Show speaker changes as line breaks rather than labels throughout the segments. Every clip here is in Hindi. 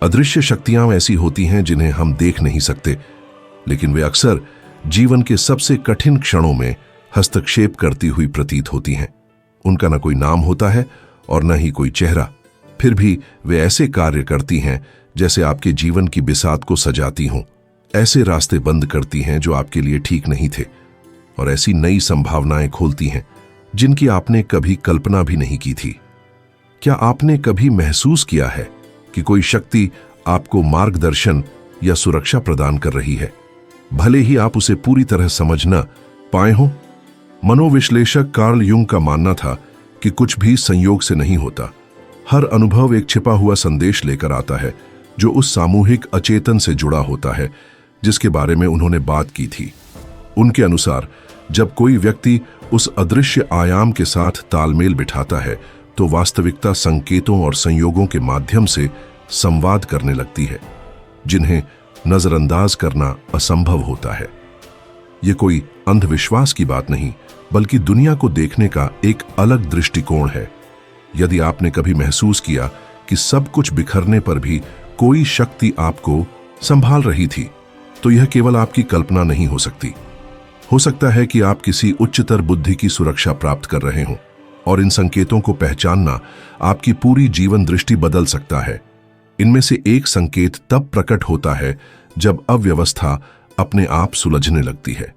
अदृश्य शक्तियां ऐसी होती हैं जिन्हें हम देख नहीं सकते, लेकिन वे अक्सर जीवन के सबसे कठिन क्षणों में हस्तक्षेप करती हुई प्रतीत होती हैं। उनका न कोई नाम होता है और न ही कोई चेहरा, फिर भी वे ऐसे कार्य करती हैं जैसे आपके जीवन की बिसात को सजाती हों, ऐसे रास्ते बंद करती हैं जो आपके लिए ठीक नहीं थे, और ऐसी नई संभावनाएं खोलती हैं जिनकी आपने कभी कल्पना भी नहीं की थी। क्या आपने कभी महसूस किया है कि कोई शक्ति आपको मार्गदर्शन या सुरक्षा प्रदान कर रही है, भले ही आप उसे पूरी तरह समझ न पाए हों? मनोविश्लेषक कार्ल युंग का मानना था कि कुछ भी संयोग से नहीं होता। हर अनुभव एक छिपा हुआ संदेश लेकर आता है जो उस सामूहिक अचेतन से जुड़ा होता है जिसके बारे में उन्होंने बात की थी। उनके अनुसार जब कोई व्यक्ति उस अदृश्य आयाम के साथ तालमेल बिठाता है तो वास्तविकता संकेतों और संयोगों के माध्यम से संवाद करने लगती है, जिन्हें नजरअंदाज करना असंभव होता है। ये कोई अंधविश्वास की बात नहीं, बल्कि दुनिया को देखने का एक अलग दृष्टिकोण है। यदि आपने कभी महसूस किया कि सब कुछ बिखरने पर भी कोई शक्ति आपको संभाल रही थी, तो यह केवल आपकी कल्पना नहीं हो सकती। हो सकता है कि आप किसी उच्चतर बुद्धि की सुरक्षा प्राप्त कर रहे हों, और इन संकेतों को पहचानना आपकी पूरी जीवन दृष्टि बदल सकता है। इनमें से एक संकेत तब प्रकट होता है जब अव्यवस्था अपने आप सुलझने लगती है।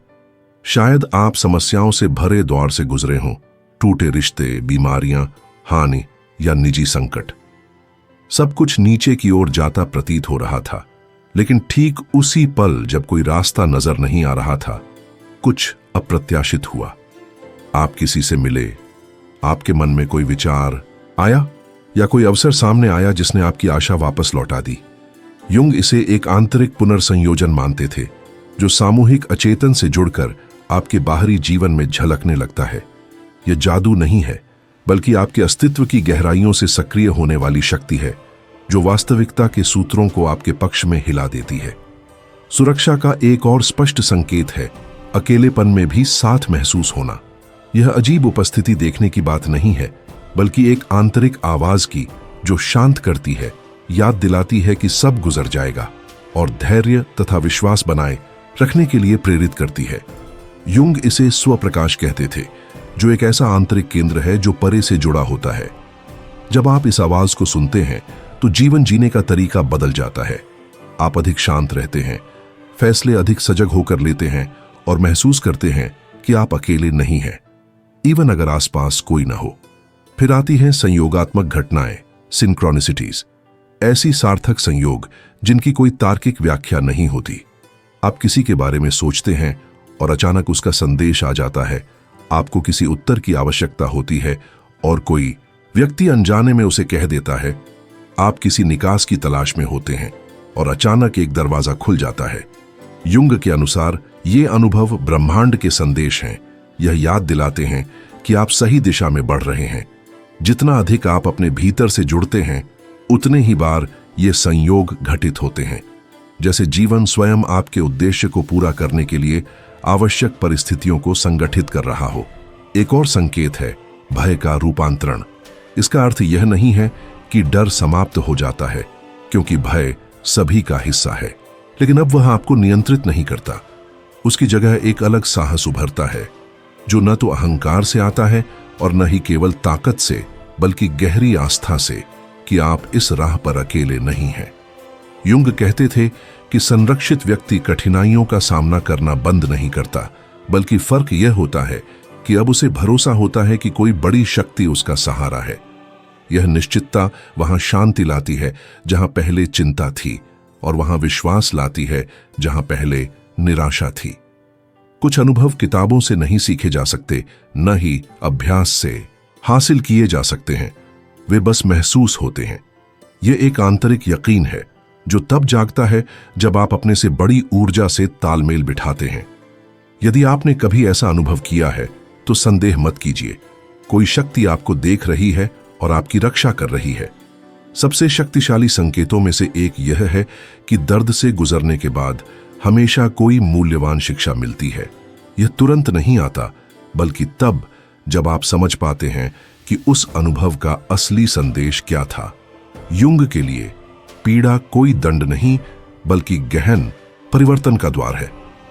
शायद आप समस्याओं से भरे दौर से गुजरे हों, टूटे रिश्ते, बीमारियां, हानि या निजी संकट। सब कुछ नीचे की ओर जाता प्रतीत हो रहा था, लेकिन ठीक उसी पल जब कोई रास्ता नजर नहीं आ रहा था, कुछ अप्रत्याशित हुआ। आप किसी से मिले, आपके मन में कोई विचार आया या कोई अवसर सामने आया जिसने आपकी आशा वापस लौटा दी। युंग इसे एक आंतरिक पुनर्संयोजन मानते थे जो सामूहिक अचेतन से जुड़कर आपके बाहरी जीवन में झलकने लगता है। यह जादू नहीं है, बल्कि आपके अस्तित्व की गहराइयों से सक्रिय होने वाली शक्ति है जो वास्तविकता के सूत्रों को आपके पक्ष में हिला देती है। सुरक्षा का एक और स्पष्ट संकेत है अकेलेपन में भी साथ महसूस होना। यह अजीब उपस्थिति देखने की बात नहीं है, बल्कि एक आंतरिक आवाज की जो शांत करती है, याद दिलाती है कि सब गुजर जाएगा, और धैर्य तथा विश्वास बनाए रखने के लिए प्रेरित करती है। युंग इसे स्वप्रकाश कहते थे, जो एक ऐसा आंतरिक केंद्र है जो परे से जुड़ा होता है। जब आप इस आवाज को सुनते हैं तो जीवन जीने का तरीका बदल जाता है। आप अधिक शांत रहते हैं, फैसले अधिक सजग होकर लेते हैं और महसूस करते हैं कि आप अकेले नहीं हैं, इवन अगर आसपास कोई ना हो। फिर आती हैं संयोगात्मक घटनाएं, सिंक्रोनिसिटीज, ऐसी सार्थक संयोग जिनकी कोई तार्किक व्याख्या नहीं होती। आप किसी के बारे में सोचते हैं और अचानक उसका संदेश आ जाता है। आपको किसी उत्तर की आवश्यकता होती है और कोई व्यक्ति अनजाने में उसे कह देता है। आप किसी निकास की तलाश में होते हैं और अचानक एक दरवाजा खुल जाता है। युंग के अनुसार ये अनुभव ब्रह्मांड के संदेश हैं। यह याद दिलाते हैं कि आप सही दिशा में बढ़ रहे हैं। जितना अधिक आप अपने भीतर से जुड़ते हैं, उतने ही बार ये संयोग घटित होते हैं, जैसे जीवन स्वयं आपके उद्देश्य को पूरा करने के लिए आवश्यक परिस्थितियों को संगठित कर रहा हो। एक और संकेत है भय का रूपांतरण। इसका अर्थ यह नहीं है कि डर समाप्त हो जाता है, क्योंकि भय सभी का हिस्सा है, लेकिन अब वह आपको नियंत्रित नहीं करता। उसकी जगह एक अलग साहस उभरता है, जो न तो अहंकार से आता है और न ही केवल ताकत से, बल्कि गहरी आस्था से कि आप इस राह पर अकेले नहीं हैं। युंग कहते थे कि संरक्षित व्यक्ति कठिनाइयों का सामना करना बंद नहीं करता, बल्कि फर्क यह होता है कि अब उसे भरोसा होता है कि कोई बड़ी शक्ति उसका सहारा है। यह निश्चितता वहां शांति लाती है जहां पहले चिंता थी, और वहां विश्वास लाती है जहां पहले निराशा थी। कुछ अनुभव किताबों से नहीं सीखे जा सकते, न ही अभ्यास से हासिल किए जा सकते हैं। वे बस महसूस होते हैं। यह एक आंतरिक यकीन है जो तब जागता है जब आप अपने से बड़ी ऊर्जा से तालमेल बिठाते हैं। यदि आपने कभी ऐसा अनुभव किया है तो संदेह मत कीजिए। कोई शक्ति आपको देख रही है और आपकी रक्षा कर रही है। सबसे शक्तिशाली संकेतों में से एक यह है कि दर्द से गुजरने के बाद हमेशा कोई मूल्यवान शिक्षा मिलती है। यह तुरंत नहीं आता, बल्कि तब जब आप समझ पाते हैं कि उस अनुभव का असली संदेश क्या था। युंग के लिए पीड़ा कोई दंड नहीं बल्कि गहन परिवर्तन का द्वार है।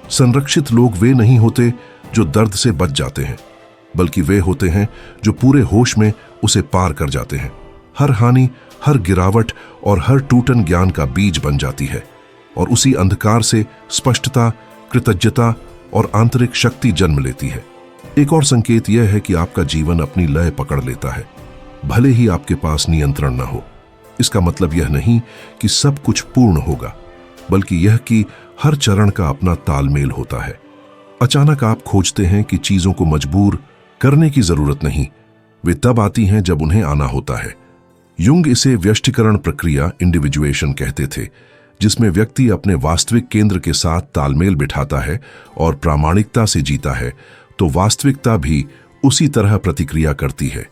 संरक्षित लोग वे नहीं होते जो दर्द से बच जाते हैं, बल्कि वे होते हैं जो पूरे होश में उसे पार कर जाते हैं। हर हानि, हर गिरावट और हर टूटन ज्ञान का बीज बन जाती है और उसी अंधकार से स्पष्टता, कृतज्ञता और आंतरिक शक्ति जन्म लेती है। एक और संकेत यह है कि आपका जीवन अपनी लय पकड़ लेता है, भले ही आपके पास नियंत्रण न हो। इसका मतलब यह नहीं कि सब कुछ पूर्ण होगा, बल्कि यह कि हर चरण का अपना तालमेल होता है। अचानक आप खोजते हैं कि चीजों को मजबूर करने की जरूरत नहीं, वे तब आती हैं जब उन्हें आना होता है। युंग इसे व्यष्टिकरण प्रक्रिया, इंडिविजुएशन कहते थे, जिसमें व्यक्ति अपने वास्तविक केंद्र के साथ तालमेल बिठाता है और प्रामाणिकता से जीता है, तो वास्तविकता भी उसी तरह प्रतिक्रिया करती है।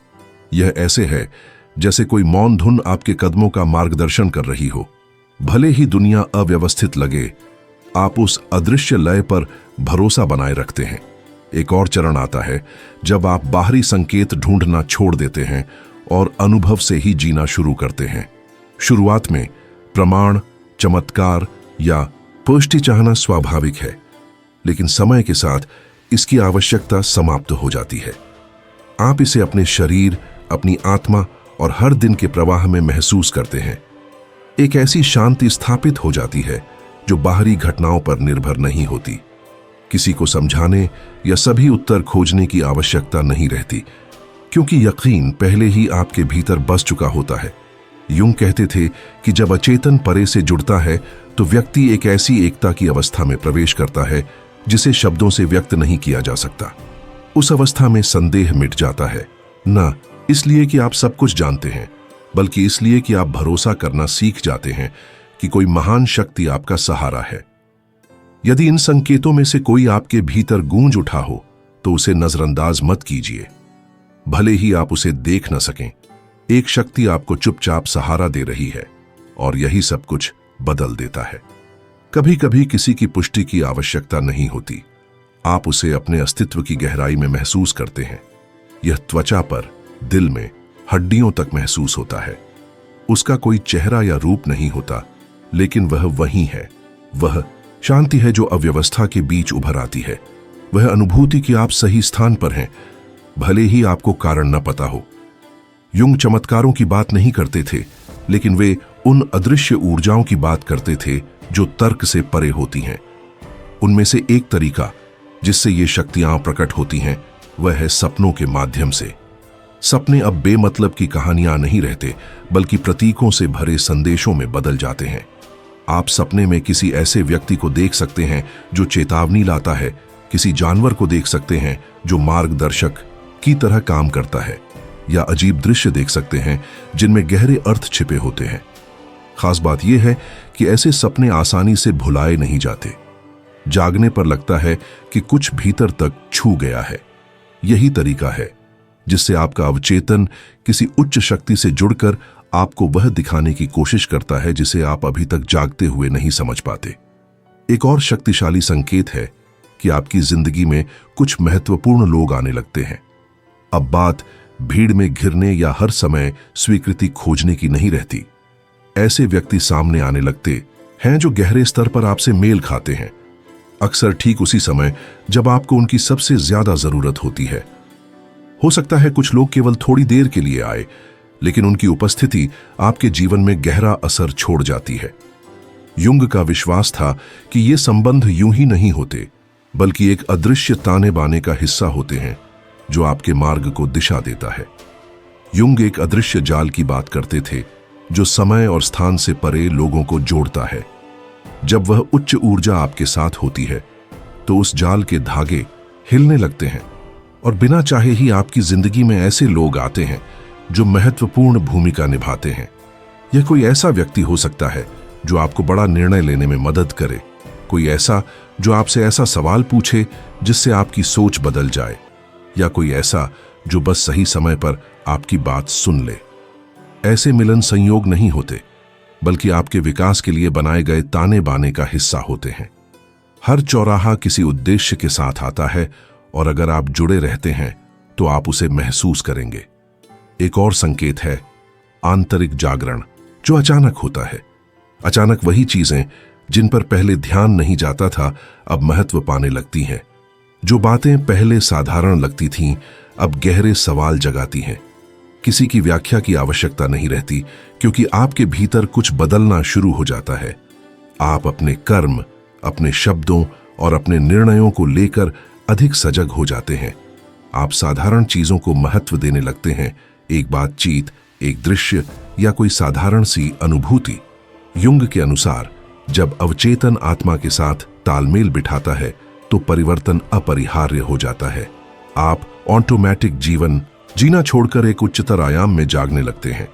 यह ऐसे है जैसे कोई मौन धुन आपके कदमों का मार्गदर्शन कर रही हो। भले ही दुनिया अव्यवस्थित लगे, आप उस अदृश्य लय पर भरोसा बनाए रखते हैं। एक और चरण आता है जब आप बाहरी संकेत ढूंढना छोड़ देते हैं और अनुभव से ही जीना शुरू करते हैं। शुरुआत में प्रमाण, चमत्कार या पुष्टि चाहना स्वाभाविक है, लेकिन समय के साथ इसकी आवश्यकता समाप्त हो जाती है। आप इसे अपने शरीर, अपनी आत्मा और हर दिन के प्रवाह में महसूस करते हैं। एक ऐसी शांति स्थापित हो जाती है जो बाहरी घटनाओं पर निर्भर नहीं होती। किसी को समझाने या सभी उत्तर खोजने की आवश्यकता नहीं रहती, क्योंकि यकीन पहले ही आपके भीतर बस चुका होता है। युंग कहते थे कि जब अचेतन परे से जुड़ता है तो व्यक्ति एक ऐसी एकता की अवस्था में प्रवेश करता है जिसे शब्दों से व्यक्त नहीं किया जा सकता। उस अवस्था में संदेह मिट जाता है, न इसलिए कि आप सब कुछ जानते हैं, बल्कि इसलिए कि आप भरोसा करना सीख जाते हैं कि कोई महान शक्ति आपका सहारा है। यदि इन संकेतों में से कोई आपके भीतर गूंज उठा हो तो उसे नजरअंदाज मत कीजिए। भले ही आप उसे देख न सकें, एक शक्ति आपको चुपचाप सहारा दे रही है और यही सब कुछ बदल देता है। कभी कभी किसी की पुष्टि की आवश्यकता नहीं होती, आप उसे अपने अस्तित्व की गहराई में महसूस करते हैं। यह त्वचा पर, दिल में, हड्डियों तक महसूस होता है। उसका कोई चेहरा या रूप नहीं होता, लेकिन वह वही है। वह शांति है जो अव्यवस्था के बीच उभर आती है। वह अनुभूति कि आप सही स्थान पर हैं, भले ही आपको कारण न पता हो। युंग चमत्कारों की बात नहीं करते थे, लेकिन वे उन अदृश्य ऊर्जाओं की बात करते थे जो तर्क से परे होती हैं। उनमें से एक तरीका जिससे ये शक्तियां प्रकट होती हैं, वह है सपनों के माध्यम से। सपने अब बेमतलब की कहानियां नहीं रहते, बल्कि प्रतीकों से भरे संदेशों में बदल जाते हैं। आप सपने में किसी ऐसे व्यक्ति को देख सकते हैं जो चेतावनी लाता है, किसी जानवर को देख सकते हैं जो मार्गदर्शक की तरह काम करता है, या अजीब दृश्य देख सकते हैं जिनमें गहरे अर्थ छिपे होते हैं। खास बात यह है कि ऐसे सपने आसानी से भुलाए नहीं जाते। जागने पर लगता है कि कुछ भीतर तक छू गया है। यही तरीका है जिससे आपका अवचेतन किसी उच्च शक्ति से जुड़कर आपको वह दिखाने की कोशिश करता है जिसे आप अभी तक जागते हुए नहीं समझ पाते। एक और शक्तिशाली संकेत है कि आपकी जिंदगी में कुछ महत्वपूर्ण लोग आने लगते हैं। अब बात भीड़ में घिरने या हर समय स्वीकृति खोजने की नहीं रहती। ऐसे व्यक्ति सामने आने लगते हैं जो गहरे स्तर पर आपसे मेल खाते हैं, अक्सर ठीक उसी समय जब आपको उनकी सबसे ज्यादा जरूरत होती है। हो सकता है कुछ लोग केवल थोड़ी देर के लिए आए, लेकिन उनकी उपस्थिति आपके जीवन में गहरा असर छोड़ जाती है। युंग का विश्वास था कि ये संबंध यूं ही नहीं होते, बल्कि एक अदृश्य ताने बाने का हिस्सा होते हैं जो आपके मार्ग को दिशा देता है। युंग एक अदृश्य जाल की बात करते थे जो समय और स्थान से परे लोगों को जोड़ता है। जब वह उच्च ऊर्जा आपके साथ होती है तो उस जाल के धागे हिलने लगते हैं और बिना चाहे ही आपकी जिंदगी में ऐसे लोग आते हैं जो महत्वपूर्ण भूमिका निभाते हैं। यह कोई ऐसा व्यक्ति हो सकता है जो आपको बड़ा निर्णय लेने में मदद करे, कोई ऐसा जो आपसे ऐसा सवाल पूछे जिससे आपकी सोच बदल जाए, या कोई ऐसा जो बस सही समय पर आपकी बात सुन ले। ऐसे मिलन संयोग नहीं होते, बल्कि आपके विकास के लिए बनाए गए ताने बाने का हिस्सा होते हैं। हर चौराहा किसी उद्देश्य के साथ आता है और अगर आप जुड़े रहते हैं तो आप उसे महसूस करेंगे। एक और संकेत है आंतरिक जागरण, जो अचानक होता है। अचानक वही चीजें जिन पर पहले ध्यान नहीं जाता था अब महत्व पाने लगती हैं। जो बातें पहले साधारण लगती थीं अब गहरे सवाल जगाती हैं। किसी की व्याख्या की आवश्यकता नहीं रहती, क्योंकि आपके भीतर कुछ बदलना शुरू हो जाता है। आप अपने कर्म, अपने शब्दों और अपने निर्णयों को लेकर अधिक सजग हो जाते हैं। आप साधारण चीजों को महत्व देने लगते हैं, एक बातचीत, एक दृश्य या कोई साधारण सी अनुभूति। युंग के अनुसार जब अवचेतन आत्मा के साथ तालमेल बिठाता है तो परिवर्तन अपरिहार्य हो जाता है। आप ऑटोमेटिक जीवन जीना छोड़कर एक उच्चतर आयाम में जागने लगते हैं।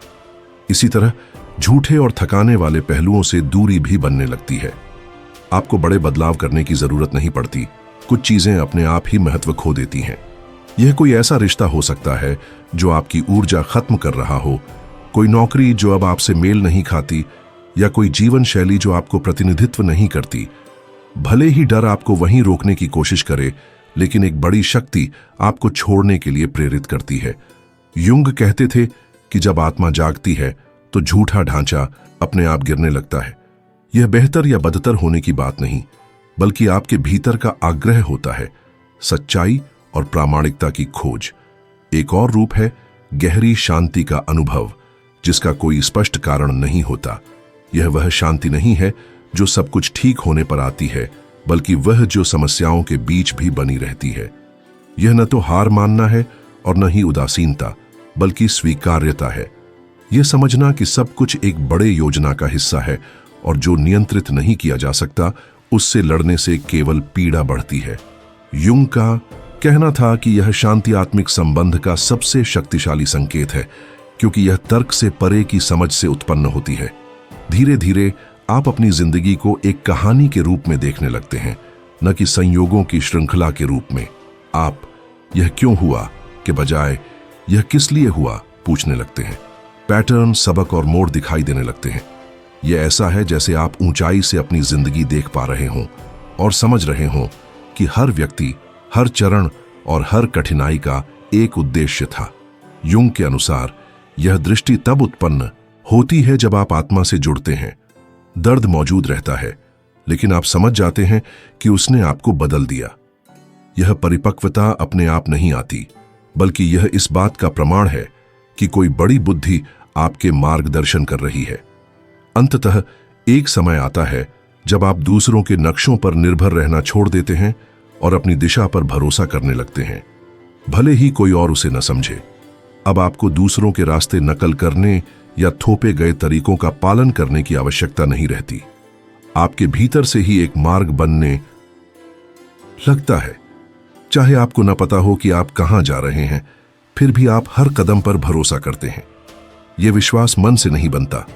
इसी तरह झूठे और थकाने वाले पहलुओं से दूरी भी बनने लगती है। आपको बड़े बदलाव करने की जरूरत नहीं पड़ती, कुछ चीजें अपने आप ही महत्व खो देती हैं। यह कोई ऐसा रिश्ता हो सकता है जो आपकी ऊर्जा खत्म कर रहा हो, कोई नौकरी जो अब आपसे मेल नहीं खाती, या कोई जीवन शैली जो आपको प्रतिनिधित्व नहीं करती। भले ही डर आपको वहीं रोकने की कोशिश करे, लेकिन एक बड़ी शक्ति आपको छोड़ने के लिए प्रेरित करती है। युंग कहते थे कि जब आत्मा जागती है तो झूठा ढांचा अपने आप गिरने लगता है। यह बेहतर या बदतर होने की बात नहीं, बल्कि आपके भीतर का आग्रह होता है, सच्चाई और प्रामाणिकता की खोज। एक और रूप है गहरी शांति का अनुभव, जिसका कोई स्पष्ट कारण नहीं होता। यह वह शांति नहीं है जो सब कुछ ठीक होने पर आती है, बल्कि वह जो समस्याओं के बीच भी बनी रहती है। यह न तो हार मानना है और न ही उदासीनता, बल्कि स्वीकार्यता है। यह समझना कि सब कुछ एक बड़े योजना का हिस्सा है और जो नियंत्रित नहीं किया जा सकता उससे लड़ने से केवल पीड़ा बढ़ती है। युंग का कहना था कि यह शांति आत्मिक संबंध का सबसे शक्तिशाली संकेत है, क्योंकि यह तर्क से परे की समझ से उत्पन्न होती है। धीरे धीरे आप अपनी जिंदगी को एक कहानी के रूप में देखने लगते हैं, न कि संयोगों की श्रृंखला के रूप में। आप यह क्यों हुआ के बजाय यह किस लिए हुआ पूछने लगते हैं। पैटर्न, सबक और मोड़ दिखाई देने लगते हैं। यह ऐसा है जैसे आप ऊंचाई से अपनी जिंदगी देख पा रहे हों और समझ रहे हों कि हर व्यक्ति, हर चरण और हर कठिनाई का एक उद्देश्य था। युंग के अनुसार यह दृष्टि तब उत्पन्न होती है जब आप आत्मा से जुड़ते हैं। दर्द मौजूद रहता है, लेकिन आप समझ जाते हैं कि उसने आपको बदल दिया। यह परिपक्वता अपने आप नहीं आती, बल्कि यह इस बात का प्रमाण है कि कोई बड़ी बुद्धि आपके मार्गदर्शन कर रही है। अंततः एक समय आता है जब आप दूसरों के नक्शों पर निर्भर रहना छोड़ देते हैं और अपनी दिशा पर भरोसा करने लगते हैं, भले ही कोई और उसे न समझे। अब आपको दूसरों के रास्ते नकल करने या थोपे गए तरीकों का पालन करने की आवश्यकता नहीं रहती। आपके भीतर से ही एक मार्ग बनने लगता है। चाहे आपको न पता हो कि आप कहां जा रहे हैं, फिर भी आप हर कदम पर भरोसा करते हैं। यह विश्वास मन से नहीं बनता,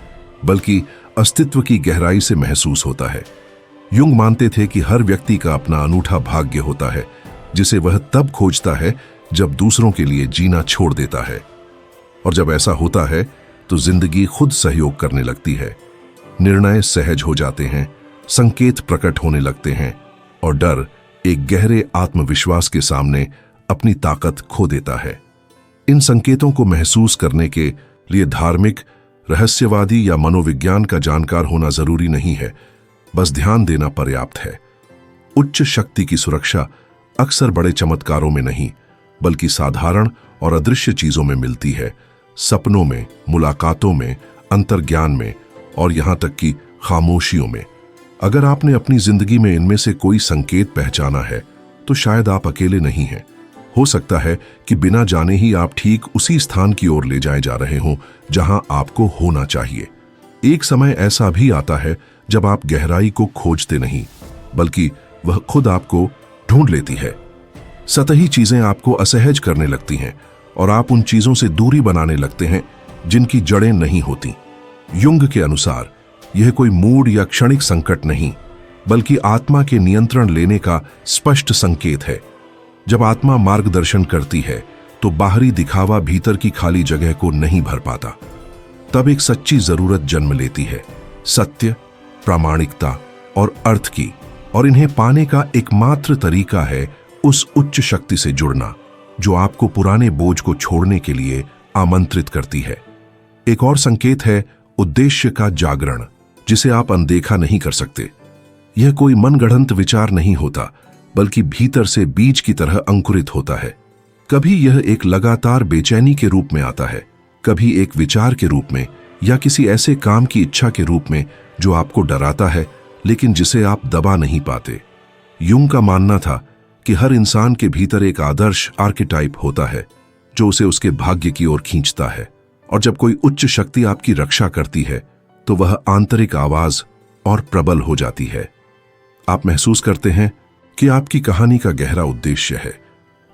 बल्कि अस्तित्व की गहराई से महसूस होता है। युंग मानते थे कि हर व्यक्ति का अपना अनूठा भाग्य होता है, जिसे वह तब खोजता है जब दूसरों के लिए जीना छोड़ देता है। और जब ऐसा होता है तो जिंदगी खुद सहयोग करने लगती है। निर्णय सहज हो जाते हैं, संकेत प्रकट होने लगते हैं और डर एक गहरे आत्मविश्वास के सामने अपनी ताकत खो देता है। इन संकेतों को महसूस करने के लिए धार्मिक, रहस्यवादी या मनोविज्ञान का जानकार होना जरूरी नहीं है, बस ध्यान देना पर्याप्त है। उच्च शक्ति की सुरक्षा अक्सर बड़े चमत्कारों में नहीं, बल्कि साधारण और अदृश्य चीजों में मिलती है। सपनों में, मुलाकातों में, अंतर्ज्ञान में और यहां तक कि खामोशियों में। अगर आपने अपनी जिंदगी में इनमें से कोई संकेत पहचाना है तो शायद आप अकेले नहीं हैं। हो सकता है कि बिना जाने ही आप ठीक उसी स्थान की ओर ले जाए जा रहे हों जहां आपको होना चाहिए। एक समय ऐसा भी आता है जब आप गहराई को खोजते नहीं, बल्कि वह खुद आपको ढूंढ लेती है। सतही चीजें आपको असहज करने लगती हैं और आप उन चीजों से दूरी बनाने लगते हैं जिनकी जड़ें नहीं होती। युंग के अनुसार यह कोई मूड या क्षणिक संकट नहीं, बल्कि आत्मा के नियंत्रण लेने का स्पष्ट संकेत है। जब आत्मा मार्गदर्शन करती है तो बाहरी दिखावा भीतर की खाली जगह को नहीं भर पाता। तब एक सच्ची जरूरत जन्म लेती है, सत्य, प्रामाणिकता और अर्थ की। और इन्हें पाने का एकमात्र तरीका है उस उच्च शक्ति से जुड़ना जो आपको पुराने बोझ को छोड़ने के लिए आमंत्रित करती है। एक और संकेत है उद्देश्य का जागरण। जिसे आप अनदेखा नहीं कर सकते। यह कोई मनगढ़ंत विचार नहीं होता, बल्कि भीतर से बीज की तरह अंकुरित होता है। कभी यह एक लगातार बेचैनी के रूप में आता है, कभी एक विचार के रूप में, या किसी ऐसे काम की इच्छा के रूप में जो आपको डराता है लेकिन जिसे आप दबा नहीं पाते। यूंग का मानना था कि हर इंसान के भीतर एक आदर्श आर्केटाइप होता है जो उसे उसके भाग्य की ओर खींचता है, और जब कोई उच्च शक्ति आपकी रक्षा करती है तो वह आंतरिक आवाज और प्रबल हो जाती है। आप महसूस करते हैं कि आपकी कहानी का गहरा उद्देश्य है,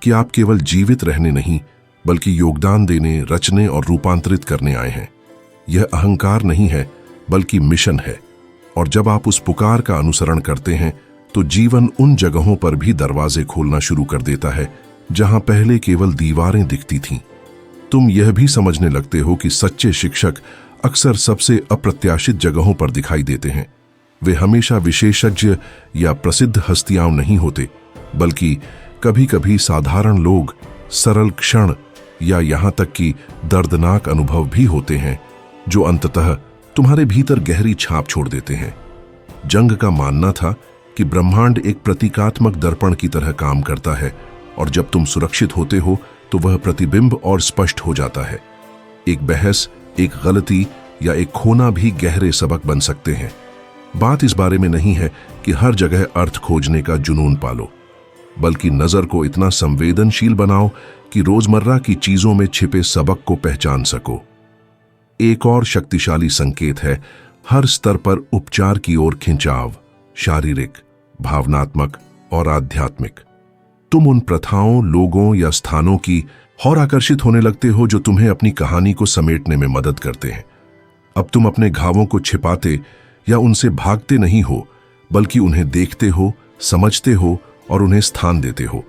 कि आप केवल जीवित रहने नहीं बल्कि योगदान देने, रचने और रूपांतरित करने आए हैं। यह अहंकार नहीं है बल्कि मिशन है, और जब आप उस पुकार का अनुसरण करते हैं तो जीवन उन जगहों पर भी दरवाजे खोलना शुरू कर देता है जहां पहले केवल दीवारें दिखती थीं। तुम यह भी समझने लगते हो कि सच्चे शिक्षक अक्सर सबसे अप्रत्याशित जगहों पर दिखाई देते हैं। वे हमेशा विशेषज्ञ या प्रसिद्ध हस्तियां नहीं होते, बल्कि कभी कभी साधारण लोग, सरल क्षण या यहां तक कि दर्दनाक अनुभव भी होते हैं जो अंततः तुम्हारे भीतर गहरी छाप छोड़ देते हैं। जंग का मानना था कि ब्रह्मांड एक प्रतीकात्मक दर्पण की तरह काम करता है, और जब तुम सुरक्षित होते हो तो वह प्रतिबिंब और स्पष्ट हो जाता है। एक बहस, एक गलती या एक खोना भी गहरे सबक बन सकते हैं। बात इस बारे में नहीं है कि हर जगह अर्थ खोजने का जुनून पालो, बल्कि नजर को इतना संवेदनशील बनाओ कि रोजमर्रा की चीजों में छिपे सबक को पहचान सको। एक और शक्तिशाली संकेत है हर स्तर पर उपचार की ओर खिंचाव, शारीरिक, भावनात्मक और आध्यात्मिक। तुम उन प्रथाओं, लोगों या स्थानों की और आकर्षित होने लगते हो जो तुम्हें अपनी कहानी को समेटने में मदद करते हैं। अब तुम अपने घावों को छिपाते या उनसे भागते नहीं हो, बल्कि उन्हें देखते हो, समझते हो और उन्हें स्थान देते हो।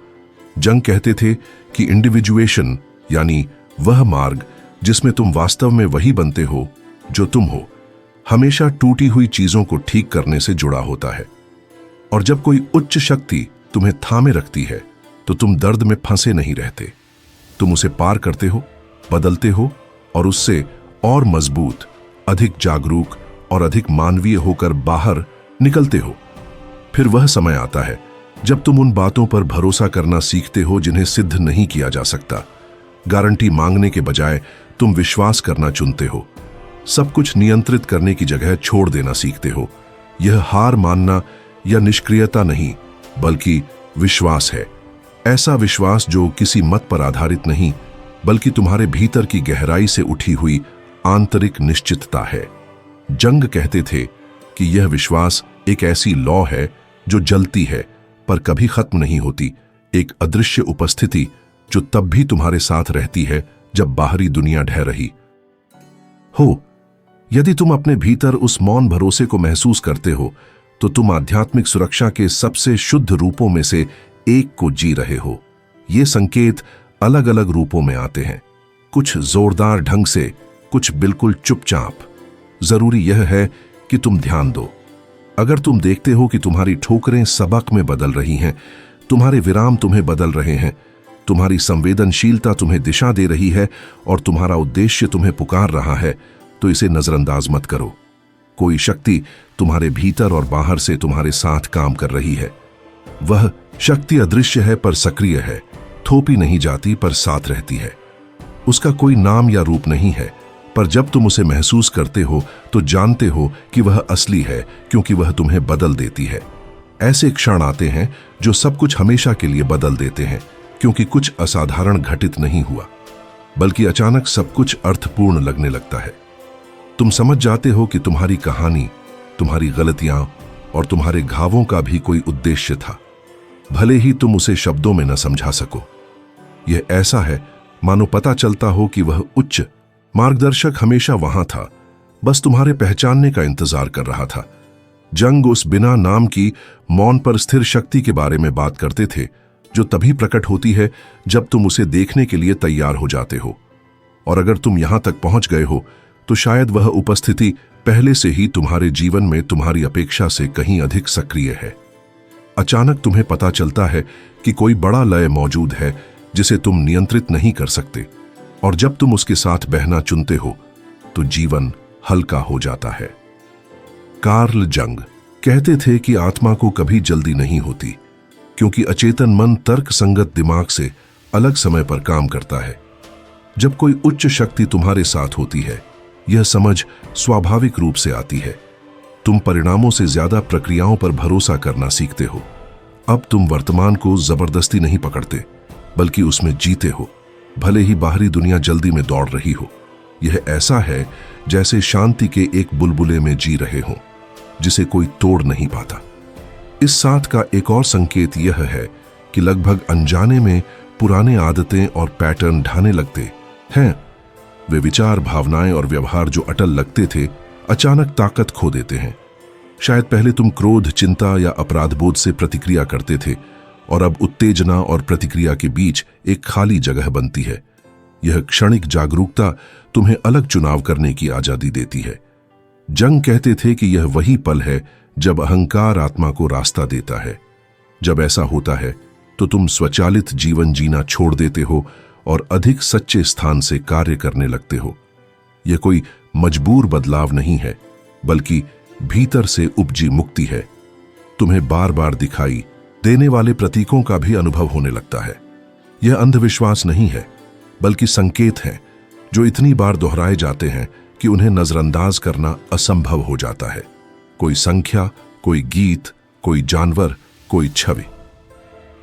जंग कहते थे कि इंडिविजुएशन, यानी वह मार्ग जिसमें तुम वास्तव में वही बनते हो जो तुम हो, हमेशा टूटी हुई चीजों को ठीक करने से जुड़ा होता है। और जब कोई उच्च शक्ति तुम्हें थामे रखती है तो तुम दर्द में फंसे नहीं रहते। तुम उसे पार करते हो, बदलते हो और उससे और मजबूत, अधिक जागरूक और अधिक मानवीय होकर बाहर निकलते हो। फिर वह समय आता है जब तुम उन बातों पर भरोसा करना सीखते हो जिन्हें सिद्ध नहीं किया जा सकता। गारंटी मांगने के बजाय तुम विश्वास करना चुनते हो। सब कुछ नियंत्रित करने की जगह छोड़ देना सीखते हो। यह हार मानना या निष्क्रियता नहीं, बल्कि विश्वास है। ऐसा विश्वास जो किसी मत पर आधारित नहीं, बल्कि तुम्हारे भीतर की गहराई से उठी हुई आंतरिक निश्चितता है। जंग कहते थे कि यह विश्वास एक ऐसी लौ है जो जलती है पर कभी खत्म नहीं होती, एक अदृश्य उपस्थिति जो तब भी तुम्हारे साथ रहती है जब बाहरी दुनिया ढह रही हो। यदि तुम अपने भीतर उस मौन भरोसे को महसूस करते हो तो तुम आध्यात्मिक सुरक्षा के सबसे शुद्ध रूपों में से एक को जी रहे हो। ये संकेत अलग अलग रूपों में आते हैं, कुछ जोरदार ढंग से, कुछ बिल्कुल चुपचाप। जरूरी यह है कि तुम ध्यान दो। अगर तुम देखते हो कि तुम्हारी ठोकरें सबक में बदल रही हैं, तुम्हारे विराम तुम्हें बदल रहे हैं, तुम्हारी संवेदनशीलता तुम्हें दिशा दे रही है और तुम्हारा उद्देश्य तुम्हें पुकार रहा है, तो इसे नजरअंदाज मत करो। कोई शक्ति तुम्हारे भीतर और बाहर से तुम्हारे साथ काम कर रही है। वह शक्ति अदृश्य है पर सक्रिय है, थोपी नहीं जाती पर साथ रहती है। उसका कोई नाम या रूप नहीं है, पर जब तुम उसे महसूस करते हो तो जानते हो कि वह असली है, क्योंकि वह तुम्हें बदल देती है। ऐसे क्षण आते हैं जो सब कुछ हमेशा के लिए बदल देते हैं, क्योंकि कुछ असाधारण घटित नहीं हुआ, बल्कि अचानक सब कुछ अर्थपूर्ण लगने लगता है। तुम समझ जाते हो कि तुम्हारी कहानी, तुम्हारी गलतियां और तुम्हारे घावों का भी कोई उद्देश्य था, भले ही तुम उसे शब्दों में न समझा सको। यह ऐसा है मानो पता चलता हो कि वह उच्च मार्गदर्शक हमेशा वहां था, बस तुम्हारे पहचानने का इंतजार कर रहा था। जंग उस बिना नाम की मौन पर स्थिर शक्ति के बारे में बात करते थे, जो तभी प्रकट होती है जब तुम उसे देखने के लिए तैयार हो जाते हो। और अगर तुम यहां तक पहुंच गए हो तो शायद वह उपस्थिति पहले से ही तुम्हारे जीवन में तुम्हारी अपेक्षा से कहीं अधिक सक्रिय है। अचानक तुम्हें पता चलता है कि कोई बड़ा लय मौजूद है जिसे तुम नियंत्रित नहीं कर सकते, और जब तुम उसके साथ बहना चुनते हो तो जीवन हल्का हो जाता है। कार्ल जंग कहते थे कि आत्मा को कभी जल्दी नहीं होती, क्योंकि अचेतन मन तर्क संगत दिमाग से अलग समय पर काम करता है। जब कोई उच्च शक्ति तुम्हारे साथ होती है, यह समझ स्वाभाविक रूप से आती है। तुम परिणामों से ज्यादा प्रक्रियाओं पर भरोसा करना सीखते हो। अब तुम वर्तमान को जबरदस्ती नहीं पकड़ते, बल्कि उसमें जीते हो, भले ही बाहरी दुनिया जल्दी में दौड़ रही हो। यह ऐसा है जैसे शांति के एक बुलबुले में जी रहे हो, जिसे कोई तोड़ नहीं पाता। इस साथ का एक और संकेत यह है कि लगभग अनजाने में पुराने आदतें और पैटर्न ढाने लगते हैं। वे विचार, भावनाएं और व्यवहार जो अटल लगते थे, अचानक ताकत खो देते हैं। शायद पहले तुम क्रोध, चिंता या अपराधबोध से प्रतिक्रिया करते थे, और अब उत्तेजना और प्रतिक्रिया के बीच एक खाली जगह बनती है। यह क्षणिक जागरूकता तुम्हें अलग चुनाव करने की आजादी देती है। जंग कहते थे कि यह वही पल है जब अहंकार आत्मा को रास्ता देता है। जब ऐसा होता है तो तुम स्वचालित जीवन जीना छोड़ देते हो और अधिक सच्चे स्थान से कार्य करने लगते हो। यह कोई मजबूर बदलाव नहीं है, बल्कि भीतर से उपजी मुक्ति है। तुम्हें बार बार दिखाई देने वाले प्रतीकों का भी अनुभव होने लगता है। यह अंधविश्वास नहीं है, बल्कि संकेत हैं जो इतनी बार दोहराए जाते हैं कि उन्हें नजरअंदाज करना असंभव हो जाता है। कोई संख्या, कोई गीत, कोई जानवर, कोई छवि।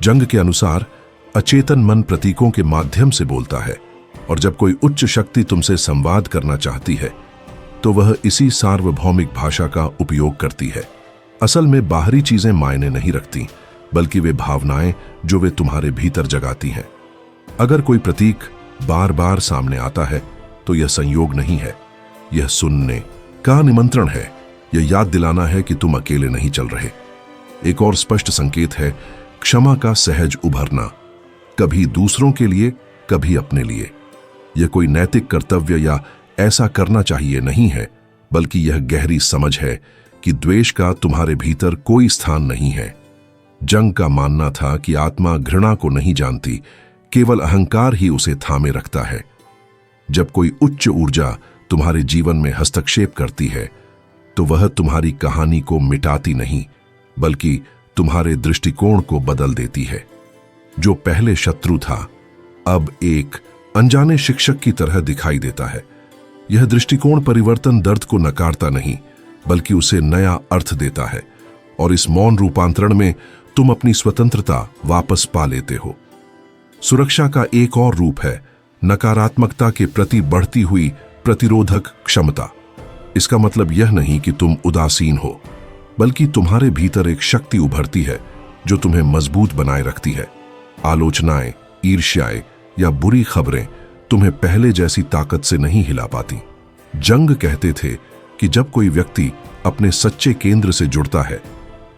जंग के अनुसार अचेतन मन प्रतीकों के माध्यम से बोलता है, और जब कोई उच्च शक्ति तुमसे संवाद करना चाहती है तो वह इसी सार्वभौमिक भाषा का उपयोग करती है। असल में बाहरी चीजें मायने नहीं रखती, बल्कि वे भावनाएं जो वे तुम्हारे भीतर जगाती हैं। अगर कोई प्रतीक बार बार सामने आता है तो यह संयोग नहीं है, यह सुनने का निमंत्रण है। यह याद दिलाना है कि तुम अकेले नहीं चल रहे। एक और स्पष्ट संकेत है क्षमा का सहज उभरना, कभी दूसरों के लिए, कभी अपने लिए। यह कोई नैतिक कर्तव्य या ऐसा करना चाहिए नहीं है, बल्कि यह गहरी समझ है कि द्वेष का तुम्हारे भीतर कोई स्थान नहीं है। जंग का मानना था कि आत्मा घृणा को नहीं जानती, केवल अहंकार ही उसे थामे रखता है। जब कोई उच्च ऊर्जा तुम्हारे जीवन में हस्तक्षेप करती है, तो वह तुम्हारी कहानी को मिटाती नहीं, बल्कि तुम्हारे दृष्टिकोण को बदल देती है। जो पहले शत्रु था, अब एक अनजाने शिक्षक की तरह दिखाई देता है। यह दृष्टिकोण परिवर्तन दर्द को नकारता नहीं, बल्कि उसे नया अर्थ देता है, और इस मौन रूपांतरण में तुम अपनी स्वतंत्रता वापस पा लेते हो। सुरक्षा का एक और रूप है नकारात्मकता के प्रति बढ़ती हुई प्रतिरोधक क्षमता। इसका मतलब यह नहीं कि तुम उदासीन हो, बल्कि तुम्हारे भीतर एक शक्ति उभरती है जो तुम्हें मजबूत बनाए रखती है। आलोचनाएं, ईर्ष्याएं या बुरी खबरें तुम्हें पहले जैसी ताकत से नहीं हिला पाती। जंग कहते थे कि जब कोई व्यक्ति अपने सच्चे केंद्र से जुड़ता है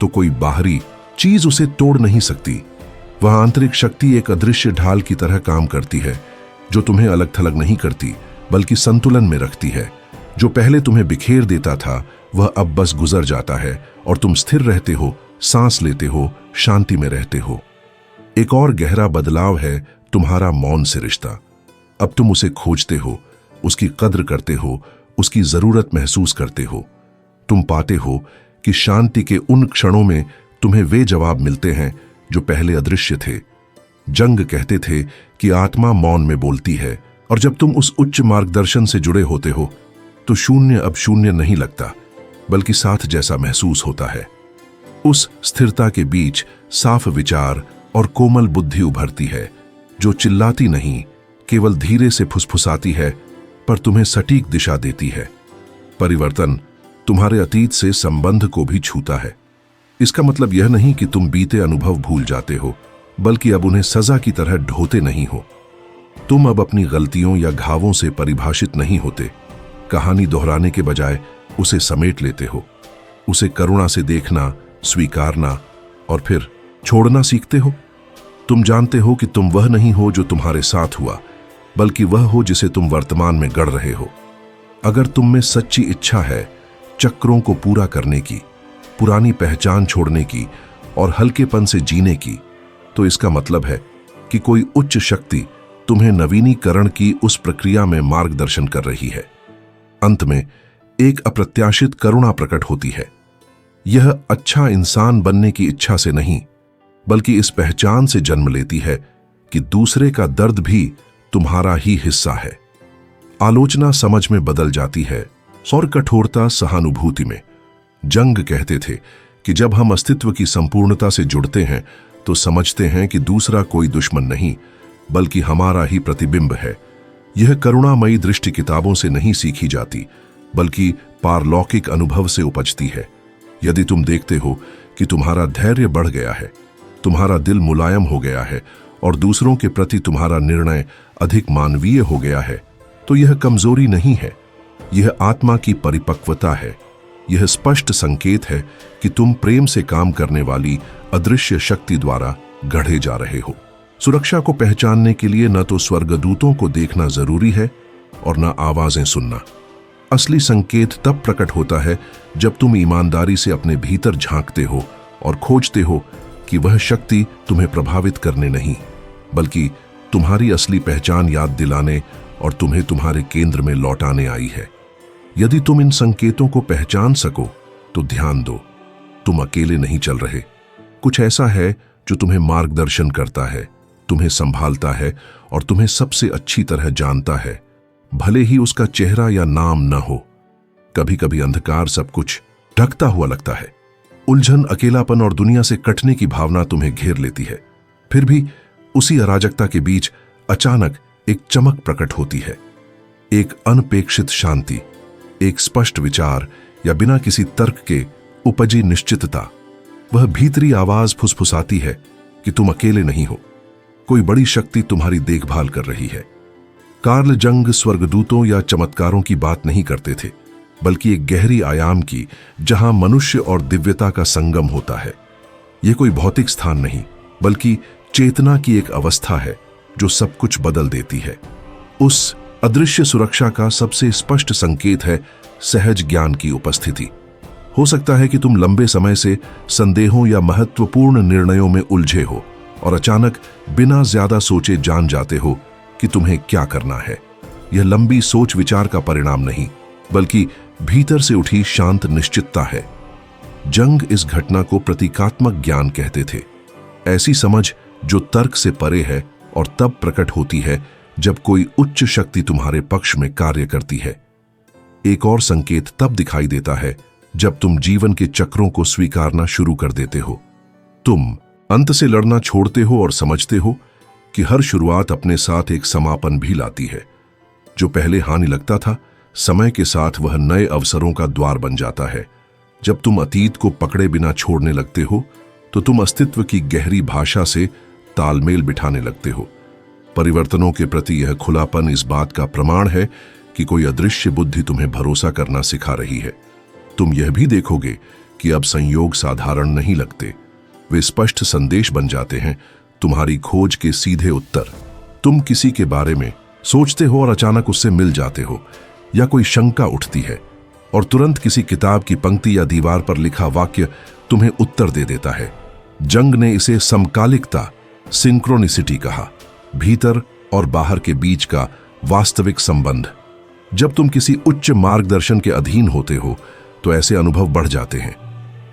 तो कोई बाहरी चीज उसे तोड़ नहीं सकती। वह आंतरिक शक्ति एक अदृश्य ढाल की तरह काम करती है, जो तुम्हें अलग थलग नहीं करती, बल्कि संतुलन में रखती है। जो पहले तुम्हें बिखेर देता था, वह अब बस गुजर जाता है और तुम स्थिर रहते हो, सांस लेते हो, शांति में रहते हो। एक और गहरा बदलाव है तुम्हारा मौन से रिश्ता। अब तुम उसे खोजते हो, उसकी कद्र करते हो, उसकी जरूरत महसूस करते हो। तुम पाते हो कि शांति के उन क्षणों में तुम्हें वे जवाब मिलते हैं जो पहले अदृश्य थे। जंग कहते थे कि आत्मा मौन में बोलती है, और जब तुम उस उच्च मार्गदर्शन से जुड़े होते हो तो शून्य अब शून्य नहीं लगता, बल्कि साथ जैसा महसूस होता है। उस स्थिरता के बीच साफ विचार और कोमल बुद्धि उभरती है, जो चिल्लाती नहीं, केवल धीरे से फुसफुसाती है, पर तुम्हें सटीक दिशा देती है। परिवर्तन तुम्हारे अतीत से संबंध को भी छूता है। इसका मतलब यह नहीं कि तुम बीते अनुभव भूल जाते हो, बल्कि अब उन्हें सजा की तरह ढोते नहीं हो। तुम अब अपनी गलतियों या घावों से परिभाषित नहीं होते। कहानी दोहराने के बजाय उसे समेट लेते हो। उसे करुणा से देखना, स्वीकारना और फिर छोड़ना सीखते हो। तुम जानते हो कि तुम वह नहीं हो जो तुम्हारे साथ हुआ, बल्कि वह हो जिसे तुम वर्तमान में गढ़ रहे हो। अगर तुम में सच्ची इच्छा है चक्रों को पूरा करने की, पुरानी पहचान छोड़ने की और हल्केपन से जीने की, तो इसका मतलब है कि कोई उच्च शक्ति तुम्हें नवीनीकरण की उस प्रक्रिया में मार्गदर्शन कर रही है। अंत में एक अप्रत्याशित करुणा प्रकट होती है। यह अच्छा इंसान बनने की इच्छा से नहीं, बल्कि इस पहचान से जन्म लेती है कि दूसरे का दर्द भी तुम्हारा ही हिस्सा है। आलोचना समझ में बदल जाती है और कठोरता सहानुभूति में। जंग कहते थे कि जब हम अस्तित्व की संपूर्णता से जुड़ते हैं तो समझते हैं कि दूसरा कोई दुश्मन नहीं, बल्कि हमारा ही प्रतिबिंब है। यह करुणामयी दृष्टि किताबों से नहीं सीखी जाती, बल्कि पारलौकिक अनुभव से उपजती है। यदि तुम देखते हो कि तुम्हारा धैर्य बढ़ गया है, तुम्हारा दिल मुलायम हो गया है और दूसरों के प्रति तुम्हारा निर्णय अधिक मानवीय हो गया है, तो यह कमजोरी नहीं है, यह आत्मा की परिपक्वता है। यह स्पष्ट संकेत है कि तुम प्रेम से काम करने वाली अदृश्य शक्ति द्वारा गढ़े जा रहे हो। सुरक्षा को पहचानने के लिए न तो स्वर्गदूतों को देखना जरूरी है और न आवाजें सुनना। असली संकेत तब प्रकट होता है जब तुम ईमानदारी से अपने भीतर झांकते हो और खोजते हो कि वह शक्ति तुम्हें प्रभावित करने नहीं, बल्कि तुम्हारी असली पहचान याद दिलाने और तुम्हें तुम्हारे केंद्र में लौटाने आई है। यदि तुम इन संकेतों को पहचान सको तो ध्यान दो, तुम अकेले नहीं चल रहे। कुछ ऐसा है जो तुम्हें मार्गदर्शन करता है, तुम्हें संभालता है और तुम्हें सबसे अच्छी तरह जानता है, भले ही उसका चेहरा या नाम न हो। कभी कभी अंधकार सब कुछ ढकता हुआ लगता है, उलझन, अकेलापन और दुनिया से कटने की भावना तुम्हें घेर लेती है। फिर भी उसी अराजकता के बीच अचानक एक चमक प्रकट होती है, एक अनपेक्षित शांति, एक स्पष्ट विचार या बिना किसी तर्क के उपजी निश्चितता। वह भीतरी आवाज फुसफुसाती है कि तुम अकेले नहीं हो, कोई बड़ी शक्ति तुम्हारी देखभाल कर रही है। कार्ल जंग स्वर्गदूतों या चमत्कारों की बात नहीं करते थे, बल्कि एक गहरी आयाम की, जहां मनुष्य और दिव्यता का संगम होता है। यह कोई भौतिक स्थान नहीं, बल्कि चेतना की एक अवस्था है जो सब कुछ बदल देती है। उस अदृश्य सुरक्षा का सबसे स्पष्ट संकेत है सहज ज्ञान की उपस्थिति। हो सकता है कि तुम लंबे समय से संदेहों या महत्वपूर्ण निर्णयों में उलझे हो और अचानक बिना ज्यादा सोचे जान जाते हो कि तुम्हें क्या करना है। यह लंबी सोच विचार का परिणाम नहीं, बल्कि भीतर से उठी शांत निश्चितता है। जंग इस घटना को प्रतीकात्मक ज्ञान कहते थे, ऐसी समझ जो तर्क से परे है और तब प्रकट होती है जब कोई उच्च शक्ति तुम्हारे पक्ष में कार्य करती है। एक और संकेत तब दिखाई देता है जब तुम जीवन के चक्रों को स्वीकारना शुरू कर देते हो। तुम अंत से लड़ना छोड़ते हो और समझते हो कि हर शुरुआत अपने साथ एक समापन भी लाती है। जो पहले हानि लगता था, समय के साथ वह नए अवसरों का द्वार बन जाता है। जब तुम अतीत को पकड़े बिना छोड़ने लगते हो, तो तुम अस्तित्व की गहरी भाषा से तालमेल बिठाने लगते हो। परिवर्तनों के प्रति यह खुलापन इस बात का प्रमाण है कि कोई अदृश्य बुद्धि तुम्हें भरोसा करना सिखा रही है। तुम यह भी देखोगे कि अब संयोग साधारण नहीं लगते, वे स्पष्ट संदेश बन जाते हैं, तुम्हारी खोज के सीधे उत्तर। तुम किसी के बारे में सोचते हो और अचानक उससे मिल जाते हो, या कोई शंका उठती है और तुरंत किसी किताब की पंक्ति या दीवार पर लिखा वाक्य तुम्हें उत्तर दे देता है। जंग ने इसे समकालिकता, सिंक्रोनिसिटी कहा, भीतर और बाहर के बीच का वास्तविक संबंध। जब तुम किसी उच्च मार्गदर्शन के अधीन होते हो तो ऐसे अनुभव बढ़ जाते हैं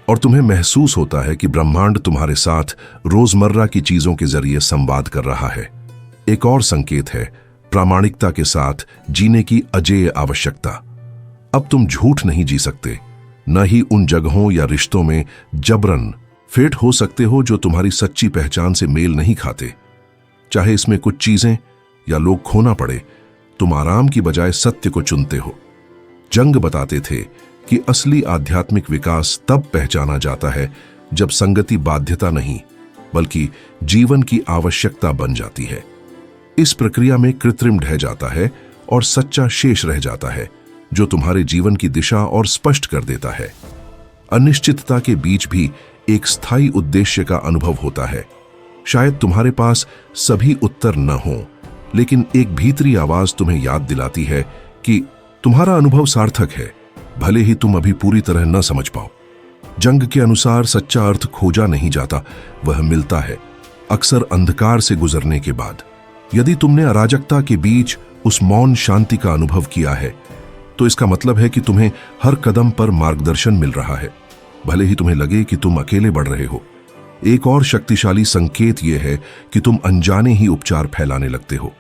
और तुम्हें महसूस होता है कि ब्रह्मांड तुम्हारे साथ रोजमर्रा की चीजों के जरिए संवाद कर रहा है। एक और संकेत है प्रामाणिकता के साथ जीने की अजेय आवश्यकता। अब तुम झूठ नहीं जी सकते, न ही उन जगहों या रिश्तों में जबरन फिट हो सकते हो जो तुम्हारी सच्ची पहचान से मेल नहीं खाते। चाहे इसमें कुछ चीजें या लोग खोना पड़े, तुम आराम की बजाय सत्य को चुनते हो। जंग बताते थे कि असली आध्यात्मिक विकास तब पहचाना जाता है जब संगति बाध्यता नहीं, बल्कि जीवन की आवश्यकता बन जाती है। इस प्रक्रिया में कृत्रिम ढह जाता है और सच्चा शेष रह जाता है, जो तुम्हारे जीवन की दिशा और स्पष्ट कर देता है। अनिश्चितता के बीच भी एक स्थायी उद्देश्य का अनुभव होता है। शायद तुम्हारे पास सभी उत्तर न हो, लेकिन एक भीतरी आवाज तुम्हें याद दिलाती है कि तुम्हारा अनुभव सार्थक है, भले ही तुम अभी पूरी तरह न समझ पाओ। जंग के अनुसार सच्चा अर्थ खोजा नहीं जाता, वह मिलता है, अक्सर अंधकार से गुजरने के बाद। यदि तुमने अराजकता के बीच उस मौन शांति का अनुभव किया है, तो इसका मतलब है कि तुम्हें हर कदम पर मार्गदर्शन मिल रहा है। भले ही तुम्हें लगे कि तुम अकेले बढ़ रहे हो। एक और शक्तिशाली संकेत यह है कि तुम अनजाने ही उपचार फैलाने लगते हो।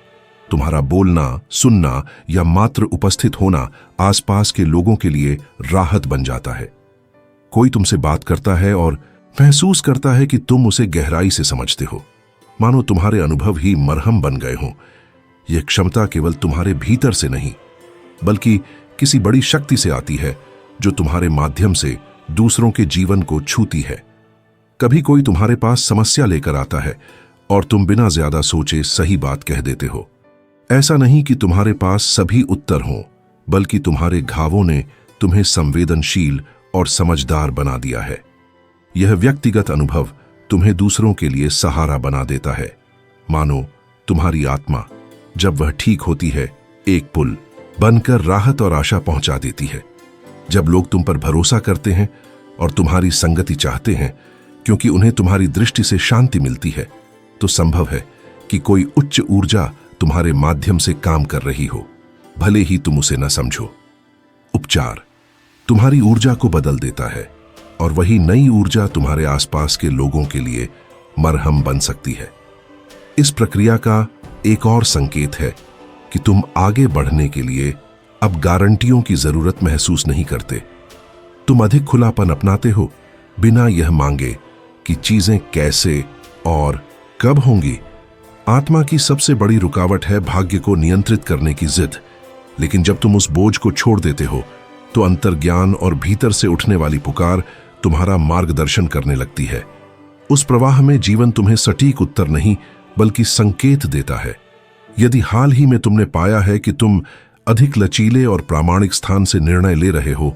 तुम्हारा बोलना, सुनना या मात्र उपस्थित होना आसपास के लोगों के लिए राहत बन जाता है। कोई तुमसे बात करता है और महसूस करता है कि तुम उसे गहराई से समझते हो, मानो तुम्हारे अनुभव ही मरहम बन गए हों। यह क्षमता केवल तुम्हारे भीतर से नहीं, बल्कि किसी बड़ी शक्ति से आती है जो तुम्हारे माध्यम से दूसरों के जीवन को छूती है। कभी कोई तुम्हारे पास समस्या लेकर आता है और तुम बिना ज्यादा सोचे सही बात कह देते हो। ऐसा नहीं कि तुम्हारे पास सभी उत्तर हों, बल्कि तुम्हारे घावों ने तुम्हें संवेदनशील और समझदार बना दिया है। यह व्यक्तिगत अनुभव तुम्हें दूसरों के लिए सहारा बना देता है, मानो तुम्हारी आत्मा जब वह ठीक होती है एक पुल बनकर राहत और आशा पहुंचा देती है। जब लोग तुम पर भरोसा करते हैं और तुम्हारी संगति चाहते हैं क्योंकि उन्हें तुम्हारी दृष्टि से शांति मिलती है, तो संभव है कि कोई उच्च ऊर्जा तुम्हारे माध्यम से काम कर रही हो, भले ही तुम उसे न समझो। उपचार तुम्हारी ऊर्जा को बदल देता है और वही नई ऊर्जा तुम्हारे आसपास के लोगों के लिए मरहम बन सकती है। इस प्रक्रिया का एक और संकेत है कि तुम आगे बढ़ने के लिए अब गारंटियों की जरूरत महसूस नहीं करते। तुम अधिक खुलापन अपनाते हो, बिना यह मांगे कि चीजें कैसे और कब होंगी। आत्मा की सबसे बड़ी रुकावट है भाग्य को नियंत्रित करने की जिद, लेकिन जब तुम उस बोझ को छोड़ देते हो तो अंतर्ज्ञान और भीतर से उठने वाली पुकार तुम्हारा मार्गदर्शन करने लगती है। उस प्रवाह में जीवन तुम्हें सटीक उत्तर नहीं बल्कि संकेत देता है। यदि हाल ही में तुमने पाया है कि तुम अधिक लचीले और प्रामाणिक स्थान से निर्णय ले रहे हो,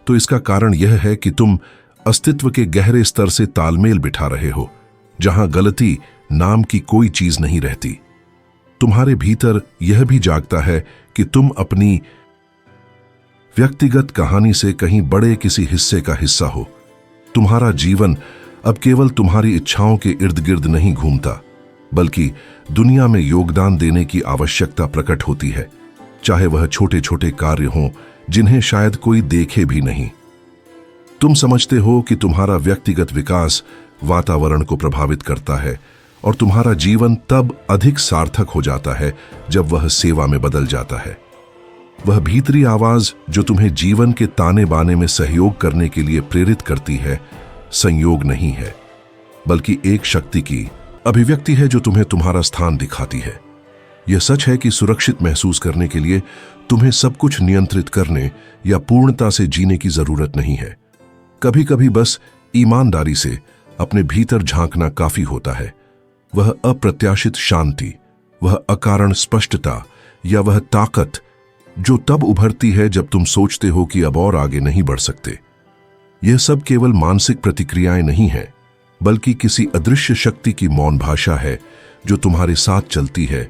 तो इसका कारण यह है कि तुम अस्तित्व के गहरे स्तर से तालमेल बिठा रहे हो, जहां गलती नाम की कोई चीज नहीं रहती। तुम्हारे भीतर यह भी जागता है कि तुम अपनी व्यक्तिगत कहानी से कहीं बड़े किसी हिस्से का हिस्सा हो। तुम्हारा जीवन अब केवल तुम्हारी इच्छाओं के इर्द गिर्द नहीं घूमता, बल्कि दुनिया में योगदान देने की आवश्यकता प्रकट होती है, चाहे वह छोटे छोटे कार्य हों जिन्हें शायद कोई देखे भी नहीं। तुम समझते हो कि तुम्हारा व्यक्तिगत विकास वातावरण को प्रभावित करता है और तुम्हारा जीवन तब अधिक सार्थक हो जाता है जब वह सेवा में बदल जाता है। वह भीतरी आवाज जो तुम्हें जीवन के ताने बाने में सहयोग करने के लिए प्रेरित करती है, संयोग नहीं है, बल्कि एक शक्ति की अभिव्यक्ति है जो तुम्हें तुम्हारा स्थान दिखाती है। यह सच है कि सुरक्षित महसूस करने के लिए तुम्हें सब कुछ नियंत्रित करने या पूर्णता से जीने की जरूरत नहीं है। कभी कभी बस ईमानदारी से अपने भीतर झांकना काफी होता है। वह अप्रत्याशित शांति, वह अकारण स्पष्टता या वह ताकत जो तब उभरती है जब तुम सोचते हो कि अब और आगे नहीं बढ़ सकते। यह सब केवल मानसिक प्रतिक्रियाएं नहीं हैं, बल्कि किसी अदृश्य शक्ति की मौन भाषा है जो तुम्हारे साथ चलती है,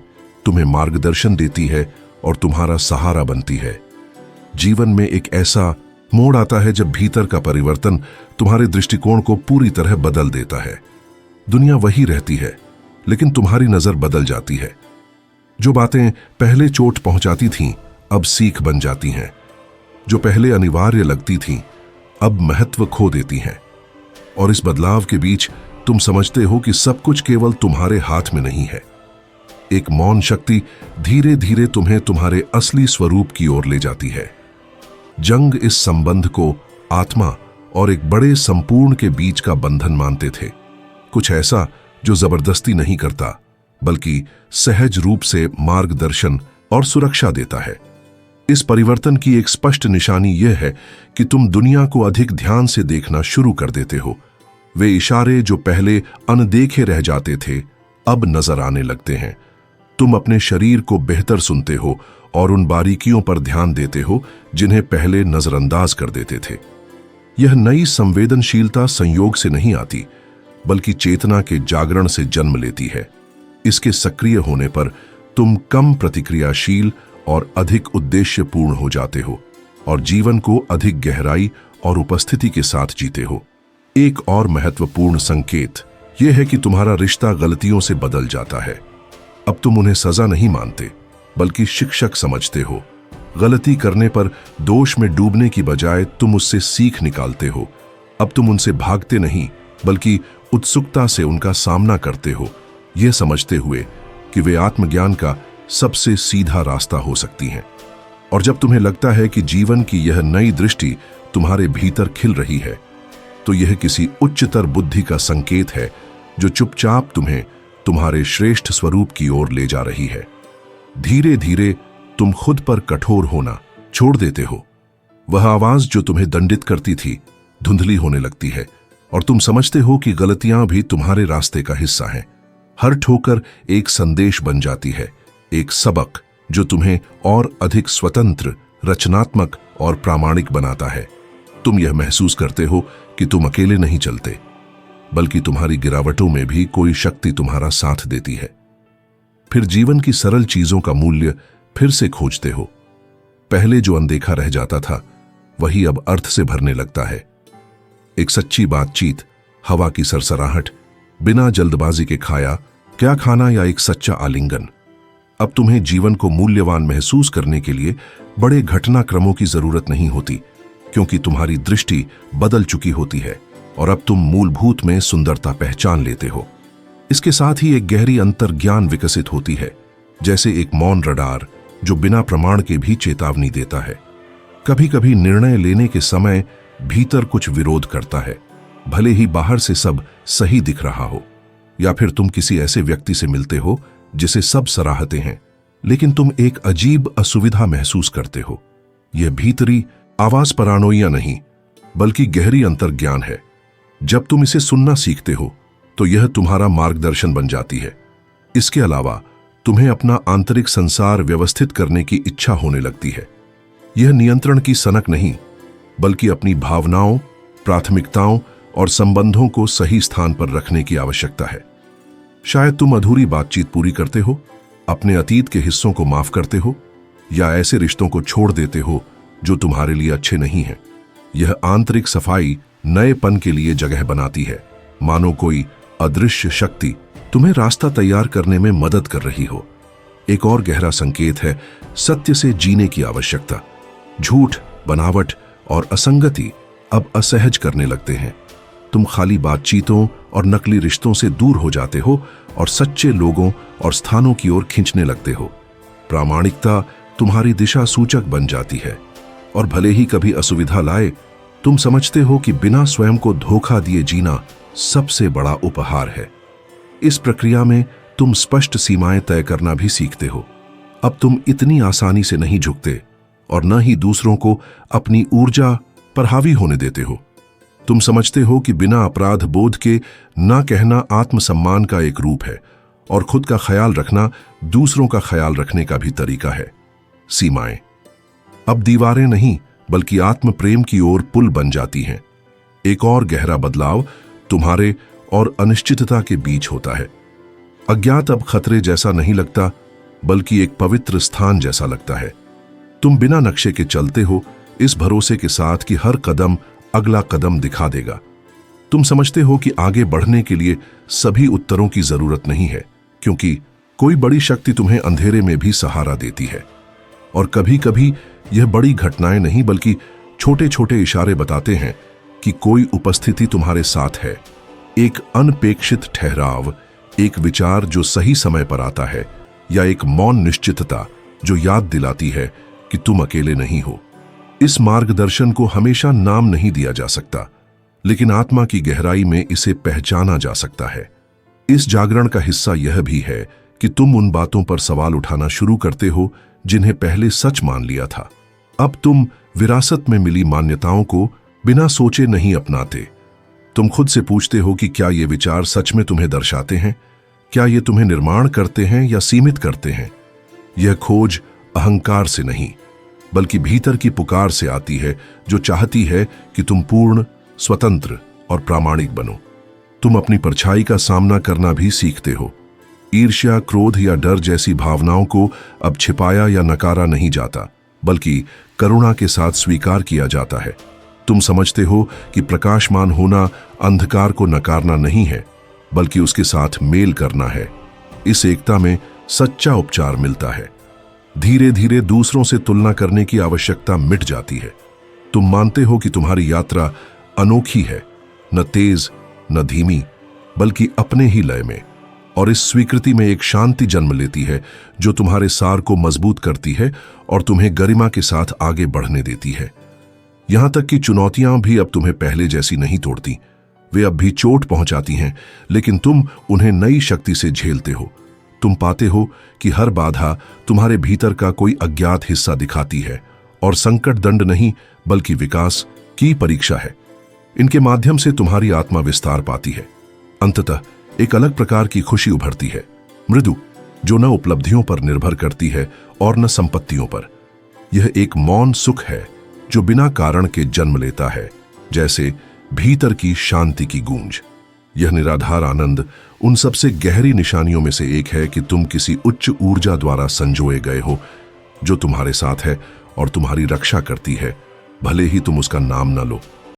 तुम्हें मार्गदर्शन देती है और तुम्हारा सहारा बनती है। जीवन में एक ऐसा मोड़ आता है जब भीतर का परिवर्तन तुम्हारे दृष्टिकोण को पूरी तरह बदल देता है। दुनिया वही रहती है, लेकिन तुम्हारी नजर बदल जाती है। जो बातें पहले चोट पहुंचाती थीं, अब सीख बन जाती हैं। जो पहले अनिवार्य लगती थीं, अब महत्व खो देती हैं। और इस बदलाव के बीच तुम समझते हो कि सब कुछ केवल तुम्हारे हाथ में नहीं है। एक मौन शक्ति धीरे धीरे तुम्हें तुम्हारे असली स्वरूप की ओर ले जाती है। जंग इस संबंध को आत्मा और एक बड़े संपूर्ण के बीच का बंधन मानते थे, कुछ ऐसा जो जबरदस्ती नहीं करता, बल्कि सहज रूप से मार्गदर्शन और सुरक्षा देता है। इस परिवर्तन की एक स्पष्ट निशानी यह है कि तुम दुनिया को अधिक ध्यान से देखना शुरू कर देते हो। वे इशारे जो पहले अनदेखे रह जाते थे, अब नजर आने लगते हैं। तुम अपने शरीर को बेहतर सुनते हो और उन बारीकियों पर ध्यान देते हो जिन्हें पहले नजरअंदाज कर देते थे। यह नई संवेदनशीलता संयोग से नहीं आती, बल्कि चेतना के जागरण से जन्म लेती है। इसके सक्रिय होने पर तुम कम प्रतिक्रियाशील और अधिक उद्देश्यपूर्ण हो जाते हो और जीवन को अधिक गहराई और उपस्थिति के साथ जीते हो। एक और महत्वपूर्ण संकेत यह है कि तुम्हारा रिश्ता गलतियों से बदल जाता है। अब तुम उन्हें सजा नहीं मानते, बल्कि शिक्षक समझते हो। गलती करने पर दोष में डूबने की बजाय तुम उससे सीख निकालते हो, अब तुम उनसे भागते नहीं बल्कि उत्सुकता से उनका सामना करते हो, यह समझते हुए कि वे आत्मज्ञान का सबसे सीधा रास्ता हो सकती हैं। और जब तुम्हें लगता है कि जीवन की यह नई दृष्टि तुम्हारे भीतर खिल रही है, तो यह किसी उच्चतर बुद्धि का संकेत है जो चुपचाप तुम्हें तुम्हारे श्रेष्ठ स्वरूप की ओर ले जा रही है। धीरे धीरे तुम खुद पर कठोर होना छोड़ देते हो। वह आवाज जो तुम्हें दंडित करती थी धुंधली होने लगती है और तुम समझते हो कि गलतियां भी तुम्हारे रास्ते का हिस्सा हैं। हर ठोकर एक संदेश बन जाती है, एक सबक जो तुम्हें और अधिक स्वतंत्र, रचनात्मक और प्रामाणिक बनाता है। तुम यह महसूस करते हो कि तुम अकेले नहीं चलते, बल्कि तुम्हारी गिरावटों में भी कोई शक्ति तुम्हारा साथ देती है। फिर जीवन की सरल चीजों का मूल्य फिर से खोजते हो। पहले जो अनदेखा रह जाता था वही अब अर्थ से भरने लगता है। एक सच्ची बातचीत, हवा की सरसराहट, बिना जल्दबाजी के खाया क्या खाना या एक सच्चा आलिंगन। अब तुम्हें जीवन को मूल्यवान महसूस करने के लिए बड़े घटनाक्रमों की जरूरत नहीं होती, क्योंकि तुम्हारी दृष्टि बदल चुकी होती है और अब तुम मूलभूत में सुंदरता पहचान लेते हो। इसके साथ ही एक गहरी अंतर्ज्ञान विकसित होती है, जैसे एक मौन रडार जो बिना प्रमाण के भी चेतावनी देता है। कभी कभी निर्णय लेने के समय भीतर कुछ विरोध करता है, भले ही बाहर से सब सही दिख रहा हो। या फिर तुम किसी ऐसे व्यक्ति से मिलते हो जिसे सब सराहते हैं, लेकिन तुम एक अजीब असुविधा महसूस करते हो। यह भीतरी आवाज परानोइया नहीं, बल्कि गहरी अंतर्ज्ञान है। जब तुम इसे सुनना सीखते हो तो यह तुम्हारा मार्गदर्शन बन जाती है। इसके अलावा तुम्हें अपना आंतरिक संसार व्यवस्थित करने की इच्छा होने लगती है। यह नियंत्रण की सनक नहीं, बल्कि अपनी भावनाओं, प्राथमिकताओं और संबंधों को सही स्थान पर रखने की आवश्यकता है। शायद तुम अधूरी बातचीत पूरी करते हो, अपने अतीत के हिस्सों को माफ करते हो, या ऐसे रिश्तों को छोड़ देते हो जो तुम्हारे लिए अच्छे नहीं हैं। यह आंतरिक सफाई नएपन के लिए जगह बनाती है, मानो कोई अदृश्य शक्ति तुम्हें रास्ता तैयार करने में मदद कर रही हो। एक और गहरा संकेत है सत्य से जीने की आवश्यकता। झूठ, बनावट और असंगति अब असहज करने लगते हैं। तुम खाली बातचीतों और नकली रिश्तों से दूर हो जाते हो और सच्चे लोगों और स्थानों की ओर खींचने लगते हो। प्रामाणिकता तुम्हारी दिशा सूचक बन जाती है, और भले ही कभी असुविधा लाए, तुम समझते हो कि बिना स्वयं को धोखा दिए जीना सबसे बड़ा उपहार है। इस प्रक्रिया में तुम स्पष्ट सीमाएं तय करना भी सीखते हो। अब तुम इतनी आसानी से नहीं झुकते और न ही दूसरों को अपनी ऊर्जा पर हावी होने देते हो। तुम समझते हो कि बिना अपराध बोध के ना कहना आत्मसम्मान का एक रूप है, और खुद का ख्याल रखना दूसरों का ख्याल रखने का भी तरीका है। सीमाएं अब दीवारें नहीं, बल्कि आत्म प्रेम की ओर पुल बन जाती हैं। एक और गहरा बदलाव तुम्हारे और अनिश्चितता के बीच होता है। अज्ञात अब खतरे जैसा नहीं लगता, बल्कि एक पवित्र स्थान जैसा लगता है। तुम बिना नक्शे के चलते हो, इस भरोसे के साथ कि हर कदम अगला कदम दिखा देगा। तुम समझते हो कि आगे बढ़ने के लिए सभी उत्तरों की जरूरत नहीं है, क्योंकि कोई बड़ी शक्ति तुम्हें अंधेरे में भी सहारा देती है। और कभी कभी यह बड़ी घटनाएं नहीं, बल्कि छोटे छोटे इशारे बताते हैं कि कोई उपस्थिति तुम्हारे साथ है। एक अनपेक्षित ठहराव, एक विचार जो सही समय पर आता है, या एक मौन निश्चितता जो याद दिलाती है कि तुम अकेले नहीं हो। इस मार्गदर्शन को हमेशा नाम नहीं दिया जा सकता, लेकिन आत्मा की गहराई में इसे पहचाना जा सकता है। इस जागरण का हिस्सा यह भी है कि तुम उन बातों पर सवाल उठाना शुरू करते हो जिन्हें पहले सच मान लिया था। अब तुम विरासत में मिली मान्यताओं को बिना सोचे नहीं अपनाते। तुम खुद से पूछते हो कि क्या ये विचार सच में तुम्हें दर्शाते हैं? क्या ये तुम्हें निर्माण करते हैं या सीमित करते हैं? यह खोज अहंकार से नहीं, बल्कि भीतर की पुकार से आती है, जो चाहती है कि तुम पूर्ण, स्वतंत्र और प्रामाणिक बनो। तुम अपनी परछाई का सामना करना भी सीखते हो। ईर्ष्या, क्रोध या डर जैसी भावनाओं को अब छिपाया या नकारा नहीं जाता, बल्कि करुणा के साथ स्वीकार किया जाता है। तुम समझते हो कि प्रकाशमान होना अंधकार को नकारना नहीं है, बल्कि उसके साथ मेल करना है। इस एकता में सच्चा उपचार मिलता है। धीरे धीरे दूसरों से तुलना करने की आवश्यकता मिट जाती है। तुम मानते हो कि तुम्हारी यात्रा अनोखी है, न तेज न धीमी, बल्कि अपने ही लय में। और इस स्वीकृति में एक शांति जन्म लेती है जो तुम्हारे सार को मजबूत करती है और तुम्हें गरिमा के साथ आगे बढ़ने देती है। यहां तक कि चुनौतियां भी अब तुम्हें पहले जैसी नहीं तोड़ती। वे अब भी चोट पहुंचाती हैं, लेकिन तुम उन्हें नई शक्ति से झेलते हो। तुम पाते हो कि हर बाधा तुम्हारे भीतर का कोई अज्ञात हिस्सा दिखाती है और संकट दंड नहीं बल्कि विकास की परीक्षा है। इनके माध्यम से तुम्हारी आत्मा विस्तार पाती है। अंततः एक अलग प्रकार की खुशी उभरती है, मृदु, जो न उपलब्धियों पर निर्भर करती है और न संपत्तियों पर। यह एक मौन सुख है जो बिना कारण के जन्म लेता है, जैसे भीतर की शांति की गूंज। यह निराधार आनंद उन सबसे गहरी निशानियों में से एक है कि तुम किसी उच्च ऊर्जा द्वारा संजोए गए हो, जो तुम्हारे साथ है और तुम्हारी रक्षा करती है, भले ही तुम उसका नाम न लो।